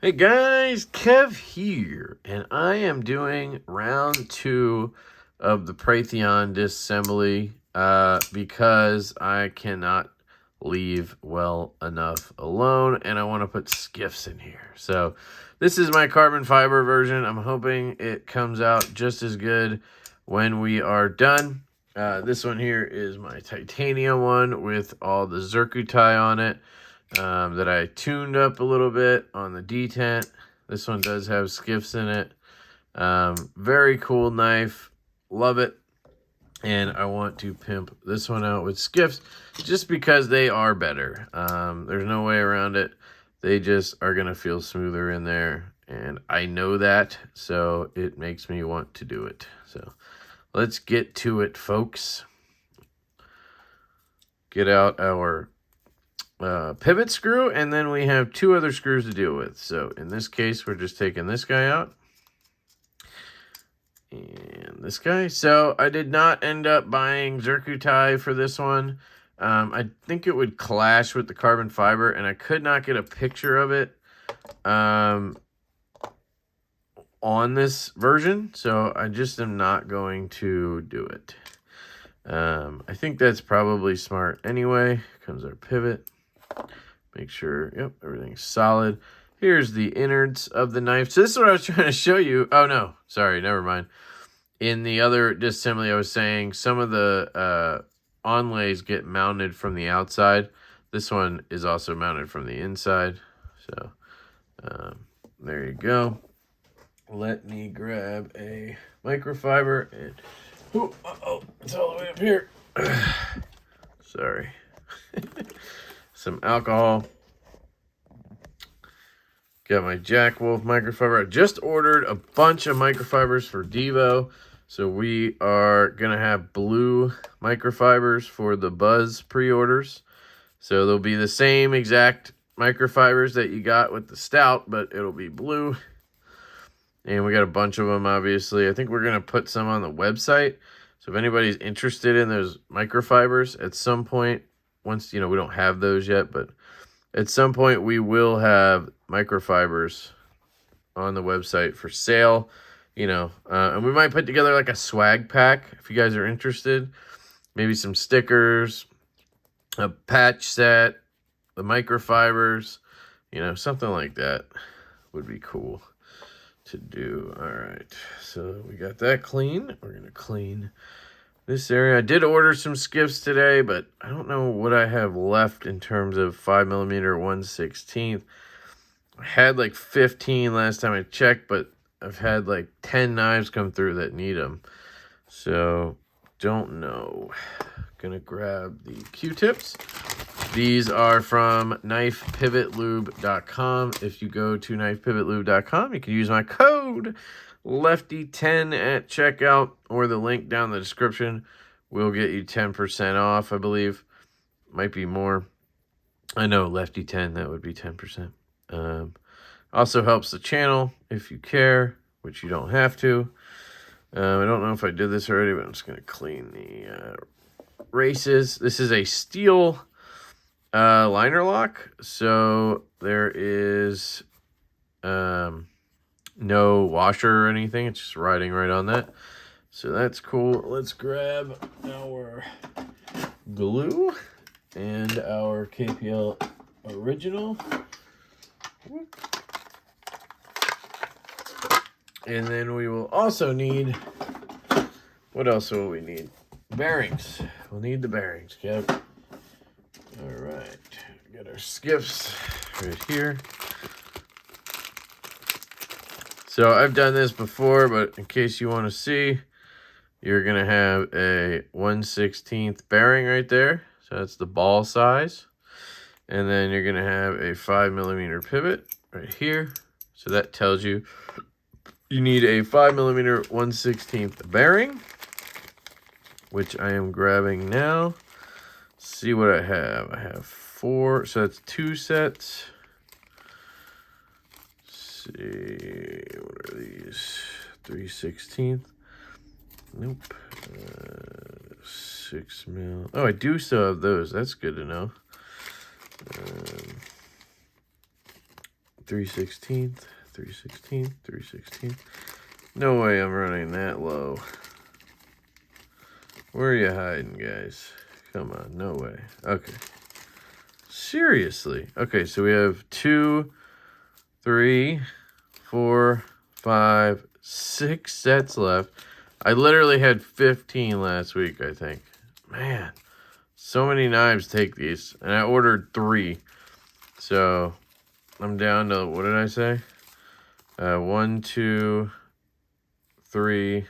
Hey guys, Kev here, and I am doing round 2 of the Preytheon disassembly because I cannot leave well enough alone, and I want to put skiffs in here. So this is my carbon fiber version. I'm hoping it comes out just as good when we are done. This one here is my titanium one with all the zircuti on it. That I tuned up a little bit on the detent. This one does have skiffs in it. Very cool knife. Love it. And I want to pimp this one out with skiffs just because they are better. There's no way around it. They just are going to feel smoother in there. And I know that, so it makes me want to do it. So let's get to it, folks. Get out our pivot screw, and then we have 2 other screws to deal with. So in this case, we're just taking this guy out and this guy. So I did not end up buying zircuti for this one. I think it would clash with the carbon fiber, and I could not get a picture of it on this version, so I just am not going to do it. I think that's probably smart anyway. Here comes our pivot. Make sure, yep, everything's solid. Here's the innards of the knife. So this is what I was trying to show you. Oh, no, sorry, never mind. In the other disassembly, I was saying some of the onlays get mounted from the outside. This one is also mounted from the inside. So there you go. Let me grab a microfiber and, oh, it's all the way up here. Sorry. Some alcohol. Got my Jack Wolf microfiber. I just ordered a bunch of microfibers for Divo. So we are going to have blue microfibers for the Buzz pre-orders. So they'll be the same exact microfibers that you got with the Stout, but it'll be blue. And we got a bunch of them, obviously. I think we're going to put some on the website. So if anybody's interested in those microfibers at some point, once, we don't have those yet, but at some point we will have microfibers on the website for sale, and we might put together like a swag pack if you guys are interested. Maybe some stickers, a patch set, the microfibers, something like that would be cool to do. All right, so we got that clean. We're going to clean this area. I did order some skiffs today, but I don't know what I have left in terms of 5mm 1/16. I had like 15 last time I checked, but I've had like 10 knives come through that need them. So, don't know. Gonna grab the Q-tips. These are from knifepivotlube.com. If you go to knifepivotlube.com, you can use my code LeftyEDC at checkout, or the link down in the description will get you 10% off, I believe. Might be more. I know, LeftyEDC, that would be 10%. Also helps the channel if you care, which you don't have to. I don't know if I did this already, but I'm just going to clean the races. This is a steel liner lock, so there is no washer or anything. It's just riding right on that. So that's cool. Let's grab our glue and our KPL original. And then we will also need, what else will we need? Bearings. We'll need the bearings, Kev. All right. Got our skiffs right here. So I've done this before, but in case you want to see, you're going to have a 1/16 bearing right there. So that's the ball size. And then you're going to have a 5mm pivot right here. So that tells you you need a 5mm 1/16 bearing, which I am grabbing now. Let's see what I have. I have 4, so that's 2 sets. Let's see, what are these? 3/16. Nope. 6mm. Oh, I do still have those. That's good to know. 3/16, 3/16, 3/16. No way I'm running that low. Where are you hiding, guys? Come on, no way. Okay. Seriously. Okay, so we have 2, 3, 4, 5, 6 sets left. I literally had 15 last week, I think. Man, so many knives take these. And I ordered 3. So I'm down to, what did I say? 1, 2, 3.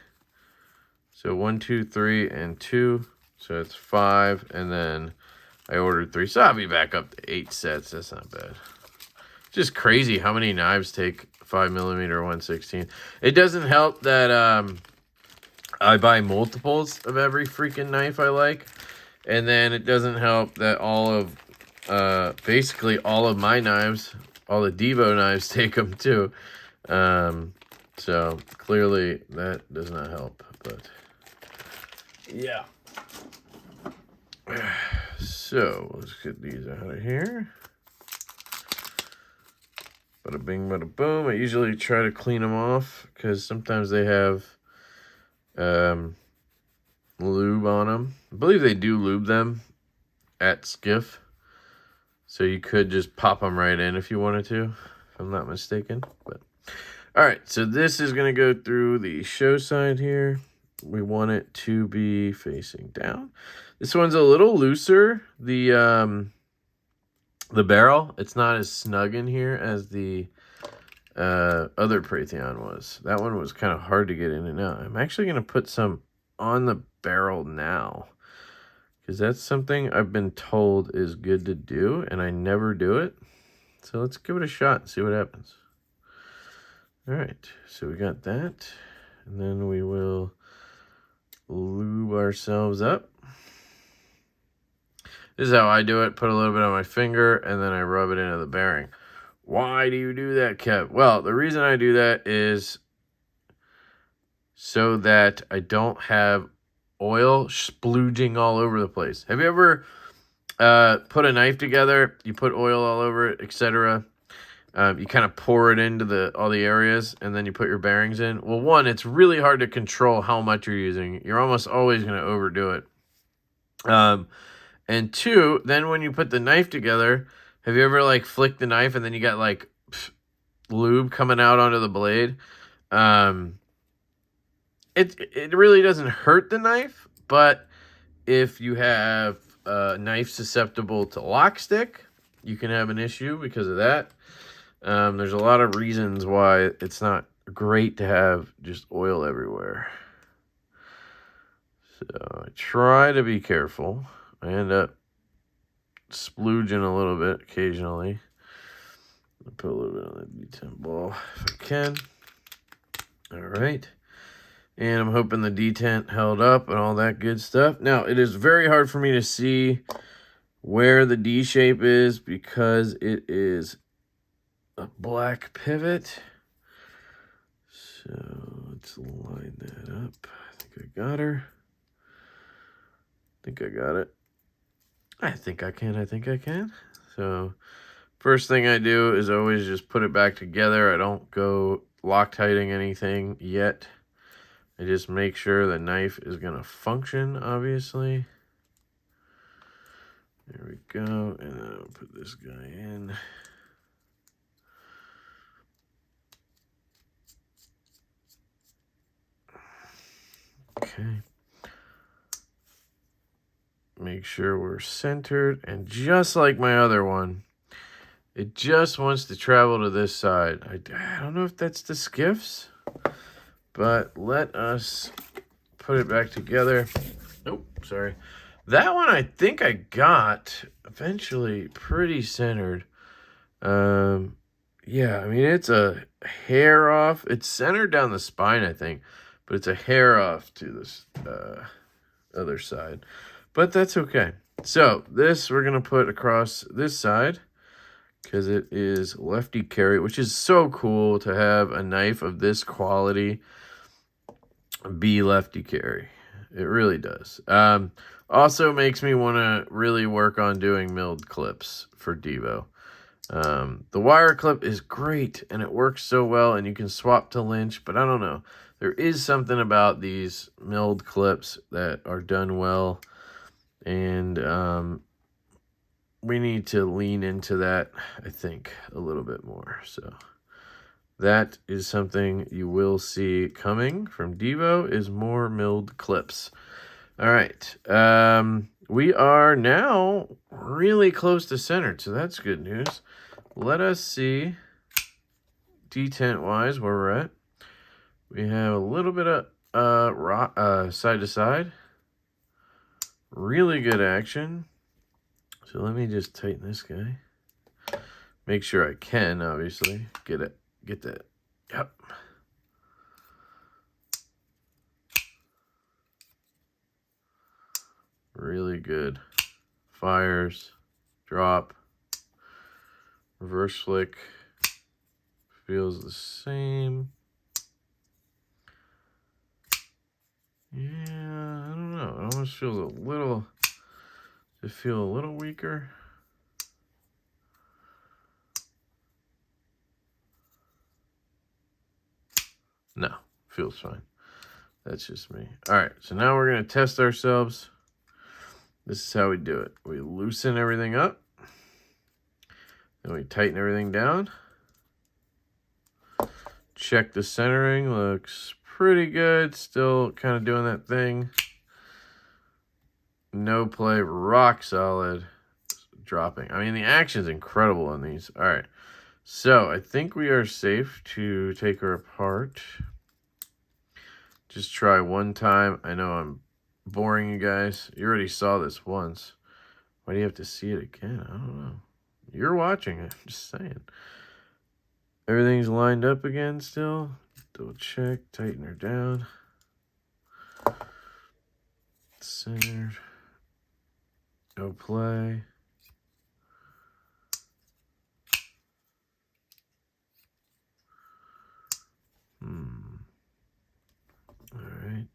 So 1, 2, 3, and 2. So it's 5. And then I ordered 3. So I'll be back up to 8 sets. That's not bad. Just crazy how many knives take 5mm 1/16. It doesn't help that I buy multiples of every freaking knife I like. And then it doesn't help that all of, basically all of my knives, all the Divo knives take them too. So clearly that does not help, but yeah. So let's get these out of here. Bada bing, bada boom. I usually try to clean them off because sometimes they have lube on them. I believe they do lube them at Skiff. So you could just pop them right in if you wanted to, if I'm not mistaken. But all right, so this is going to go through the show side here. We want it to be facing down. This one's a little looser. The barrel, it's not as snug in here as the other Preytheon was. That one was kind of hard to get in and out. I'm actually going to put some on the barrel now, because that's something I've been told is good to do, and I never do it. So let's give it a shot and see what happens. All right, so we got that, and then we will lube ourselves up. This is how I do it. Put a little bit on my finger, and then I rub it into the bearing. Why do you do that, Kev? Well, the reason I do that is so that I don't have oil splooging all over the place. Have you ever put a knife together, you put oil all over it, etc.? You kind of pour it into all the areas, and then you put your bearings in. Well, one, it's really hard to control how much you're using. You're almost always going to overdo it. And two, then when you put the knife together, have you ever like flicked the knife and then you got like lube coming out onto the blade? It really doesn't hurt the knife, but if you have a knife susceptible to lock stick, you can have an issue because of that. There's a lot of reasons why it's not great to have just oil everywhere. So I try to be careful. I end up splooging a little bit occasionally. I'll put a little bit on the detent ball if I can. All right. And I'm hoping the detent held up and all that good stuff. Now, it is very hard for me to see where the D shape is because it is a black pivot. So let's line that up. I think I got her. I think I got it. I think I can. So first thing I do is always just put it back together. I don't go Loctiting anything yet. I just make sure the knife is going to function, obviously. There we go. And then I'll put this guy in. Okay. Make sure we're centered. And just like my other one, it just wants to travel to this side. I don't know if that's the skiffs, but let us put it back together. Nope, sorry. That one I think I got eventually pretty centered. Yeah, I mean, it's a hair off. It's centered down the spine, I think, but it's a hair off to this other side. But that's okay. So this we're going to put across this side because it is lefty carry, which is so cool to have a knife of this quality be lefty carry. It really does. Also makes me want to really work on doing milled clips for Divo. The wire clip is great, and it works so well, and you can swap to Lynch, but I don't know. There is something about these milled clips that are done well, and we need to lean into that, I think, a little bit more. So that is something you will see coming from Divo, is more milled clips. All right. We are now really close to centered, so that's good news. Let us see detent-wise where we're at. We have a little bit of side to side. Really good action. So let me just tighten this guy. Make sure I can, obviously. Get that. Yep. Really good. Fires. Drop. Reverse flick. Feels the same. Yeah, I don't know. It almost feels a little... Does it feel a little weaker? No, feels fine. That's just me. All right, so now we're going to test ourselves. This is how we do it. We loosen everything up. Then we tighten everything down. Check the centering. Looks pretty good. Still kind of doing that thing. No play. Rock solid. Dropping. I mean, the action's incredible on these. All right. So I think we are safe to take her apart. Just try one time. I know I'm boring you guys. You already saw this once. Why do you have to see it again? I don't know. You're watching it. I'm just saying. Everything's lined up again still. Double check. Tighten her down. Centered. No play. All right.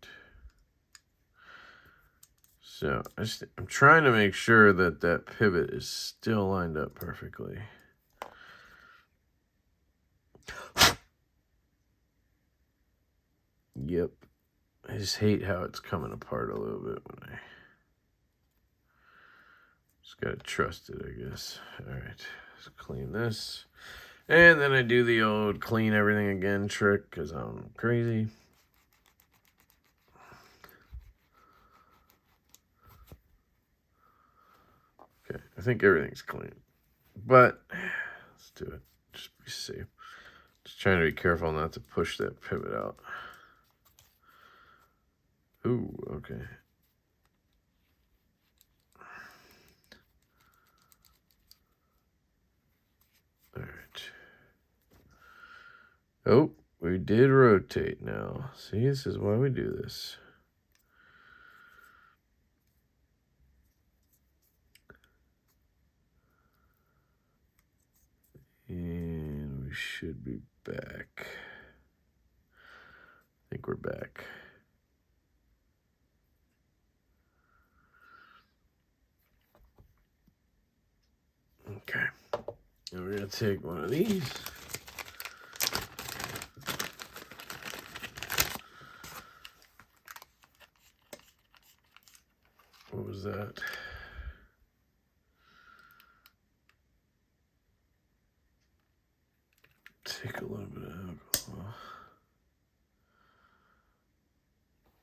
So I'm trying to make sure that that pivot is still lined up perfectly. Yep. I just hate how it's coming apart a little bit when I just gotta trust it, I guess. All right, let's clean this. And then I do the old clean everything again trick because I'm crazy. Okay, I think everything's clean. But let's do it. Just be safe. Just trying to be careful not to push that pivot out. Ooh, okay. All right. Oh, we did rotate now. See, this is why we do this. And we should be back. I think we're back. Okay. Now we're going to take one of these. What was that? Take a little bit of alcohol.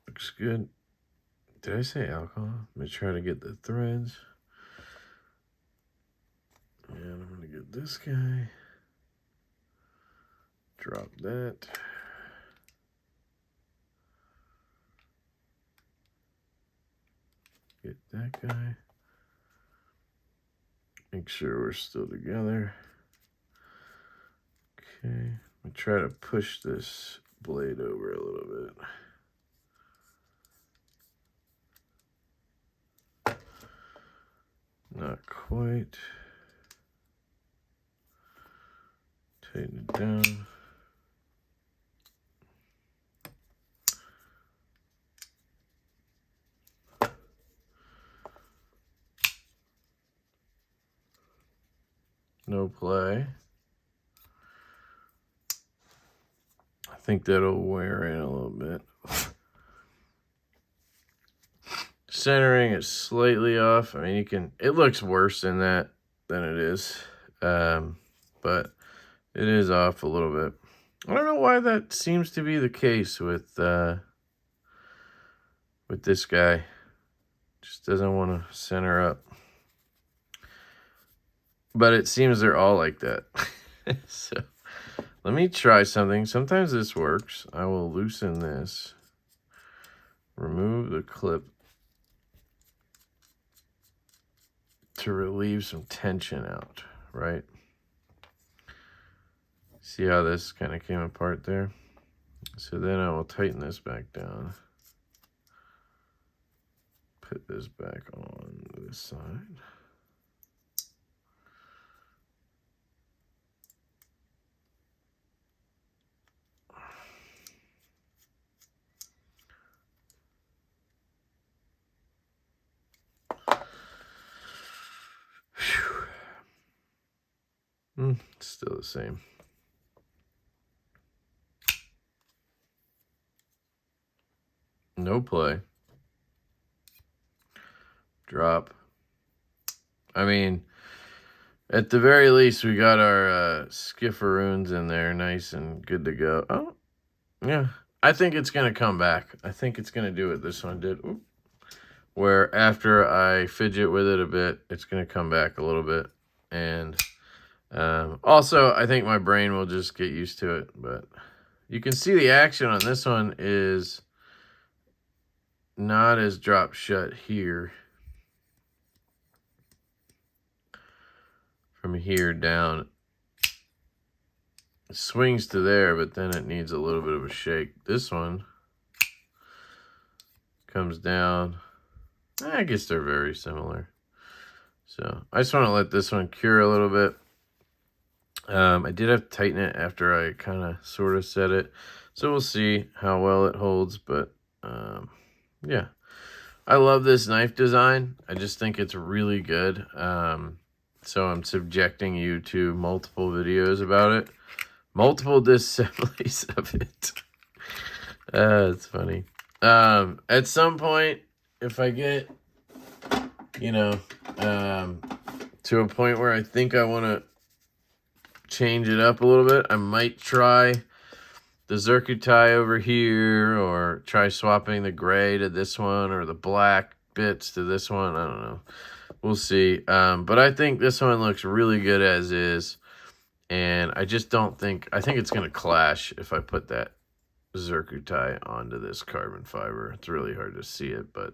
Looks good. Did I say alcohol? I'm going to try to get the threads. And I'm going to get this guy. Drop that. Get that guy. Make sure we're still together. Okay. I'm going to try to push this blade over a little bit. Not quite. Tighten it down. no play. I think that'll wear in a little bit. Centering is slightly off. I mean, you can, it looks worse than that than it is. But it is off a little bit. I don't know why that seems to be the case with this guy. Just doesn't want to center up. But it seems they're all like that. So let me try something. Sometimes this works. I will loosen this. Remove the clip to relieve some tension out, right? See how this kind of came apart there? So then I will tighten this back down. Put this back on this side. It's still the same. No play. Drop. I mean, at the very least, we got our skifferoons in there nice and good to go. Oh, yeah. I think it's going to come back. I think it's going to do what this one did. Oop. Where after I fidget with it a bit, it's going to come back a little bit. And also, I think my brain will just get used to it. But you can see the action on this one is not as drop shut here. From here down. It swings to there, but then it needs a little bit of a shake. This one comes down. I guess they're very similar. So I just want to let this one cure a little bit. I did have to tighten it after I kind of sort of set it. So we'll see how well it holds. But yeah, I love this knife design. I just think it's really good. So I'm subjecting you to multiple videos about it. Multiple disassemblies of it. It's funny. At some point, if I get, you know, to a point where I think I want to change it up a little bit, I might try the Zircuti over here, or try swapping the gray to this one, or the black bits to this one. I don't know. We'll see. But I think this one looks really good as is. And I just don't think, I think it's going to clash if I put that Zircuti onto this carbon fiber. It's really hard to see it, but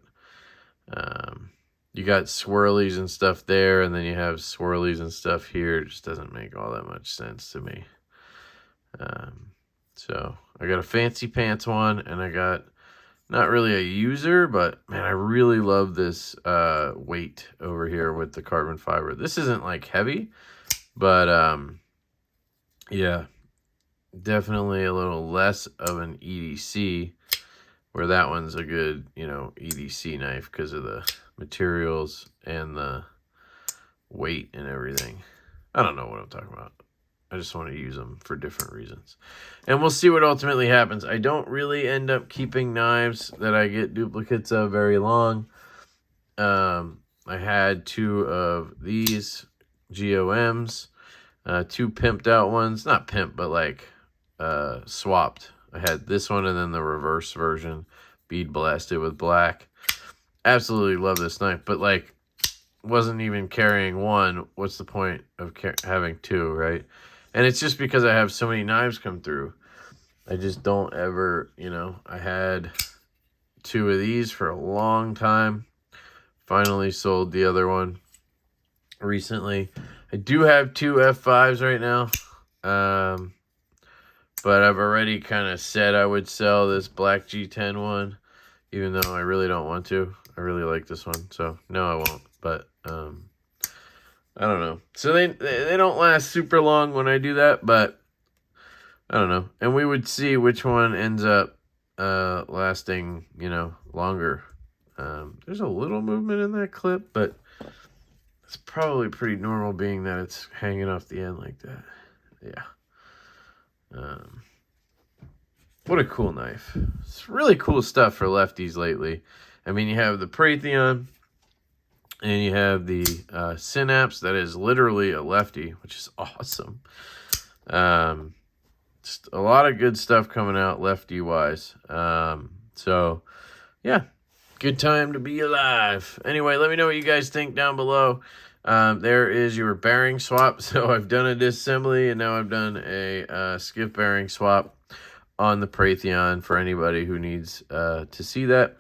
you got swirlies and stuff there, and then you have swirlies and stuff here. It just doesn't make all that much sense to me. So I got a fancy pants one, and I got not really a user, but man, I really love this weight over here with the carbon fiber. This isn't like heavy, but yeah, definitely a little less of an EDC, where that one's a good, you know, EDC knife because of the materials and the weight and everything. I don't know what I'm talking about. I just want to use them for different reasons. And we'll see what ultimately happens. I don't really end up keeping knives that I get duplicates of very long. I had 2 of these GOMs, 2 pimped out ones. Not pimped, but like swapped. I had this one and then the reverse version, bead blasted with black. Absolutely love this knife, but like wasn't even carrying one. What's the point of having 2, right? And it's just because I have so many knives come through. I just don't ever, you know, I had 2 of these for a long time. Finally sold the other one recently. I do have 2 F5s right now. But I've already kind of said I would sell this black G10 one, even though I really don't want to. I really like this one, so no, I won't. But I don't know. So they don't last super long when I do that, but I don't know. And we would see which one ends up lasting, you know, longer. There's a little movement in that clip, but It's probably pretty normal being that it's hanging off the end like that. Yeah. What a cool knife. It's really cool stuff for lefties lately. I mean, you have the Preytheon, and you have the Synapse that is literally a lefty, which is awesome. Just a lot of good stuff coming out lefty-wise. So, yeah, good time to be alive. Anyway, let me know what you guys think down below. There is your bearing swap. So I've done a disassembly, and now I've done a skiff bearing swap on the Preytheon for anybody who needs to see that.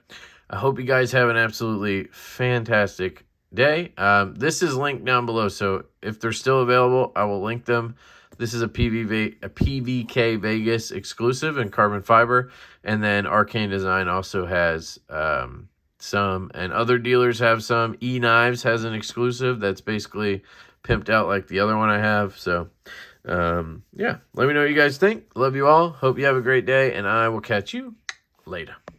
I hope you guys have an absolutely fantastic day. This is linked down below, so if they're still available, I will link them. This is a PVK Vegas exclusive in carbon fiber, and then Arcane Design also has some, and other dealers have some. E-Knives has an exclusive that's basically pimped out like the other one I have. So yeah, let me know what you guys think. Love you all. Hope you have a great day, and I will catch you later.